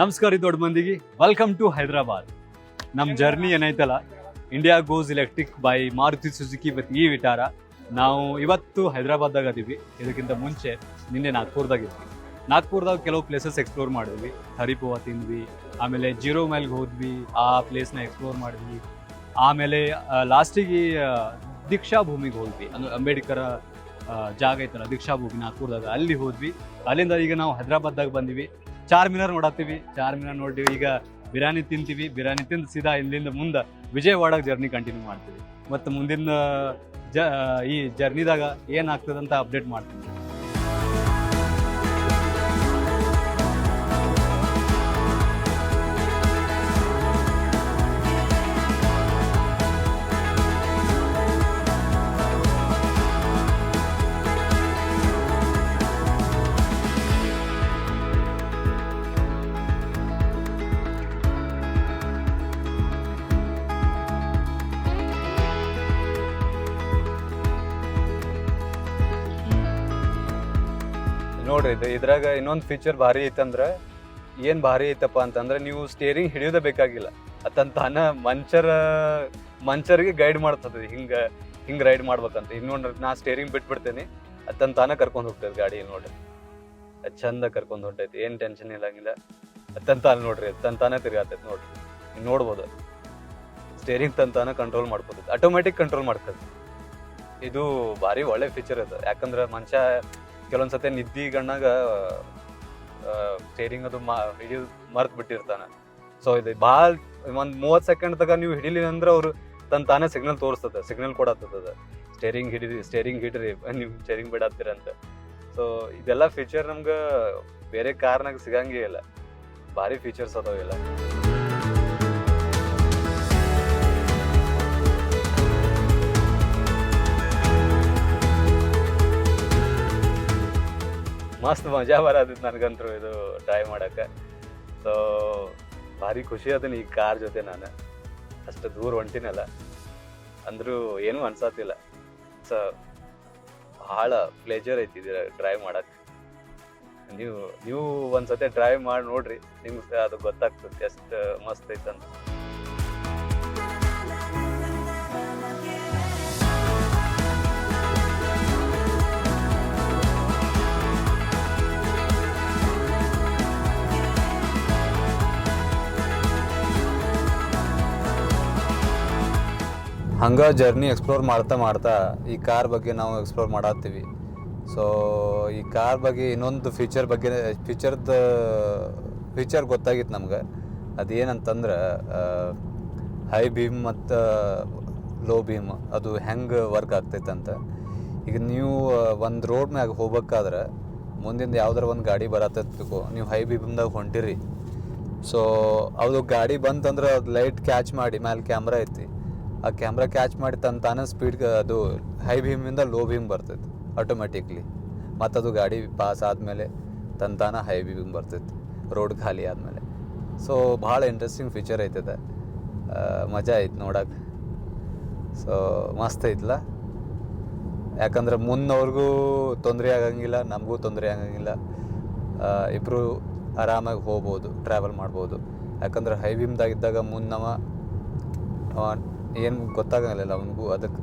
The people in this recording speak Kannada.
ನಮಸ್ಕಾರ ರೀ ದೊಡ್ಡ ಮಂದಿಗೆ, ವೆಲ್ಕಮ್ ಟು ಹೈದರಾಬಾದ್. ನಮ್ಮ ಜರ್ನಿ ಏನೈತಲ್ಲ, India goes electric by Maruti Suzuki with ಈ ವಿಚಾರ. ನಾವು ಇವತ್ತು ಹೈದರಾಬಾದ್ದಾಗ ಅದೀವಿ. ಇದಕ್ಕಿಂತ ಮುಂಚೆ ನಿನ್ನೆ ನಾಗ್ಪುರ್ದಾಗ ಇದ್ವಿ. ನಾಗ್ಪುರ್ದಾಗ ಕೆಲವು ಪ್ಲೇಸಸ್ ಎಕ್ಸ್ಪ್ಲೋರ್ ಮಾಡಿದ್ವಿ. ಹರಿಪುವ ತಿಂದ್ವಿ, ಆಮೇಲೆ ಜೀರೋ ಮೈಲ್ಗೆ ಹೋದ್ವಿ, ಆ ಪ್ಲೇಸ್ನ ಎಕ್ಸ್ಪ್ಲೋರ್ ಮಾಡಿದ್ವಿ. ಆಮೇಲೆ ಲಾಸ್ಟಿಗೆ ದೀಕ್ಷಾ ಭೂಮಿಗೆ ಹೋದ್ವಿ. ಅಂಬೇಡ್ಕರ್ ಜಾಗ ಐತಲ್ಲ ದೀಕ್ಷಾ ಭೂಮಿ ನಾಗ್ಪುರ್ದಾಗ, ಅಲ್ಲಿ ಹೋದ್ವಿ. ಅಲ್ಲಿಂದ ಈಗ ನಾವು ಹೈದರಾಬಾದ್ದಾಗ ಬಂದಿವಿ. ಚಾರ್ಮಿನಾರ್ ನೋಡತ್ತೀವಿ. ಚಾರ್ಮಿನಾರ್ ನೋಡಿವಿ. ಈಗ ಬಿರಿಯಾನಿ ತಿಂತೀವಿ. ಬಿರಿಯಾನಿ ತಿಂದು ಸೀದಾ ಇಲ್ಲಿಂದ ಮುಂದೆ ವಿಜಯವಾಡಕ್ಕೆ ಜರ್ನಿ ಕಂಟಿನ್ಯೂ ಮಾಡ್ತೀವಿ. ಮತ್ತು ಮುಂದಿನ ಈ ಜರ್ನಿದಾಗ ಏನಾಗ್ತದಂತ ಅಪ್ಡೇಟ್ ಮಾಡ್ತೀವಿ. ನೋಡ್ರಿ, ಇದ್ರಾಗ ಇನ್ನೊಂದು ಫೀಚರ್ ಭಾರಿ ಐತಂದ್ರೆ ಏನು ಭಾರಿ ಐತಪ್ಪ ಅಂತಂದ್ರೆ, ನೀವು ಸ್ಟೇರಿಂಗ್ ಹಿಡಿಯೋದೇ ಬೇಕಾಗಿಲ್ಲ. ಅತಂತಾನ ಮಂಚರ್ಗೆ ಗೈಡ್ ಮಾಡ್ತದೆ, ಹಿಂಗೆ ರೈಡ್ ಮಾಡ್ಬೇಕಂತ. ಇನ್ನೊಂದು ನಾ ಸ್ಟೇರಿಂಗ್ ಬಿಟ್ಬಿಡ್ತೇನೆ, ಅತಂತಾನ ಕರ್ಕೊಂಡು ಹೋಗ್ತದೆ ಗಾಡಿ. ನೋಡ್ರಿ, ಅದು ಚಂದ ಕರ್ಕೊಂಡು ಹೊಂಟೈತಿ, ಏನು ಟೆನ್ಷನ್ ಇಲ್ಲಂಗಿಲ್ಲ. ಅತಂತಾನ ನೋಡ್ರಿ, ತಂತಾನೆ ತಿರ್ಗಾತೈತಿ. ನೋಡ್ರಿ, ನೀವು ನೋಡ್ಬೋದು, ಸ್ಟೇರಿಂಗ್ ತಂತಾನ ಕಂಟ್ರೋಲ್ ಮಾಡ್ಕೋತೈತಿ, ಆಟೋಮೆಟಿಕ್ ಕಂಟ್ರೋಲ್ ಮಾಡ್ತದೆ. ಇದು ಭಾರಿ ಒಳ್ಳೆ ಫೀಚರ್ ಅದು. ಯಾಕಂದ್ರೆ ಮನುಷ್ಯ ಕೆಲವೊಂದ್ಸತಿ ನಿದ್ದಿ ಗಣ್ಣಾಗ ಸ್ಟೇರಿಂಗ್ ಅದು ಹಿಡಿಯೋದು ಮರ್ತು ಬಿಟ್ಟಿರ್ತಾನೆ. ಸೊ ಇದು ಭಾಳ ಒಂದು 30 ಸೆಕೆಂಡ್ ತಗ ನೀವು ಹಿಡಿಲಿ ಅಂದ್ರೆ ಅವ್ರು ತಾನೇ ಸಿಗ್ನಲ್ ತೋರಿಸ್ತದೆ, ಸಿಗ್ನಲ್ ಕೊಡತ್ತದ, ಸ್ಟೇರಿಂಗ್ ಹಿಡಿರಿ ನೀವು ಸ್ಟೇರಿಂಗ್ ಬಿಡತ್ತೀರಂತ. ಸೊ ಇದೆಲ್ಲ ಫೀಚರ್ ನಮ್ಗೆ ಬೇರೆ ಕಾರ್ನಾಗ ಸಿಗಂಗೇ ಇಲ್ಲ. ಭಾರಿ ಫೀಚರ್ಸ್ ಅದಾವೆಲ್ಲ. ಮಸ್ತ್ ಮಜಾ ಬರತ್ತಿತ್ತು ನನಗಂತೂ ಇದು ಡ್ರೈವ್ ಮಾಡೋಕ್ಕೆ. ಸೊ ಭಾರಿ ಖುಷಿ ಅದನ್ನ ಈ ಕಾರ್ ಜೊತೆ ನಾನು ಅಷ್ಟು ದೂರ ಹೊಂಟಿನಲ್ಲ ಅಂದರೂ ಏನೂ ಅನ್ಸತ್ತಿಲ್ಲ. ಸೊ ಭಾಳ ಪ್ಲೇಜರ್ ಐತಿ ಡ್ರೈವ್ ಮಾಡೋಕ್ಕೆ. ನೀವು ಒಂದ್ಸತಿ ಡ್ರೈವ್ ಮಾಡಿ ನೋಡ್ರಿ, ನಿಮ್ಗೆ ಅದು ಗೊತ್ತಾಗ್ತದೆ ಎಷ್ಟು ಮಸ್ತ್ ಐತಂತ. ಹಂಗೆ ಜರ್ನಿ ಎಕ್ಸ್ಪ್ಲೋರ್ ಮಾಡ್ತಾ ಈ ಕಾರ್ ಬಗ್ಗೆ ನಾವು ಎಕ್ಸ್ಪ್ಲೋರ್ ಮಾಡತ್ತೀವಿ. ಸೊ ಈ ಕಾರ್ ಬಗ್ಗೆ ಇನ್ನೊಂದು ಫೀಚರ್ ಗೊತ್ತಾಗಿತ್ತು ನಮ್ಗೆ. ಅದೇನಂತಂದ್ರೆ ಹೈ ಬೀಮ್ ಮತ್ತು ಲೋ ಬೀಮ್ ಅದು ಹೆಂಗೆ ವರ್ಕ್ ಆಗ್ತೈತಂತ. ಈಗ ನೀವು ಒಂದು ರೋಡ್ ಮ್ಯಾಗ ಹೋಗ್ಬೇಕಾದ್ರೆ ಮುಂದಿಂದ ಯಾವ್ದಾರ ಒಂದು ಗಾಡಿ ಬರತ್ತಬೇಕು, ನೀವು ಹೈ ಬೀಮ್ದಾಗ ಹೊಂಟಿರಿ. ಸೊ ಅದು ಗಾಡಿ ಬಂತಂದ್ರೆ ಅದು ಲೈಟ್ ಕ್ಯಾಚ್ ಮಾಡಿ, ಮೇಲೆ ಕ್ಯಾಮ್ರಾ ಐತಿ, ಆ ಕ್ಯಾಮ್ರಾ ಕ್ಯಾಚ್ ಮಾಡಿ ತಾನೇ ಸ್ಪೀಡ್ ಅದು ಹೈ ಬೀಮಿಂದ ಲೋ ಬೀಮ್ ಬರ್ತೈತಿ ಆಟೋಮೆಟಿಕ್ಲಿ. ಮತ್ತು ಅದು ಗಾಡಿ ಪಾಸ್ ಆದಮೇಲೆ ತಾನೇ ಹೈ ಬೀಮ್ ಬರ್ತೈತಿ ರೋಡ್ ಖಾಲಿ ಆದಮೇಲೆ. ಸೊ ಭಾಳ ಇಂಟ್ರೆಸ್ಟಿಂಗ್ ಫೀಚರ್ ಐತದ, ಮಜಾ ಐತೆ ನೋಡೋಕೆ. ಸೊ ಮಸ್ತ್ ಐತಲ್ಲ, ಯಾಕಂದ್ರೆ ಮುನ್ನವ್ರಿಗೂ ತೊಂದರೆ ಆಗಂಗಿಲ್ಲ, ನಮಗೂ ತೊಂದರೆ ಆಗಂಗಿಲ್ಲ. ಇಬ್ಬರು ಆರಾಮಾಗಿ ಹೋಗ್ಬೋದು, ಟ್ರಾವೆಲ್ ಮಾಡ್ಬೋದು. ಯಾಕಂದ್ರೆ ಹೈ ಬೀಮ್ದಾಗಿದ್ದಾಗ ಮುನ್ನವ ಏನು ಗೊತ್ತಾಗಂಗಿಲ್ಲ ಅವನಿಗೂ, ಅದಕ್ಕೆ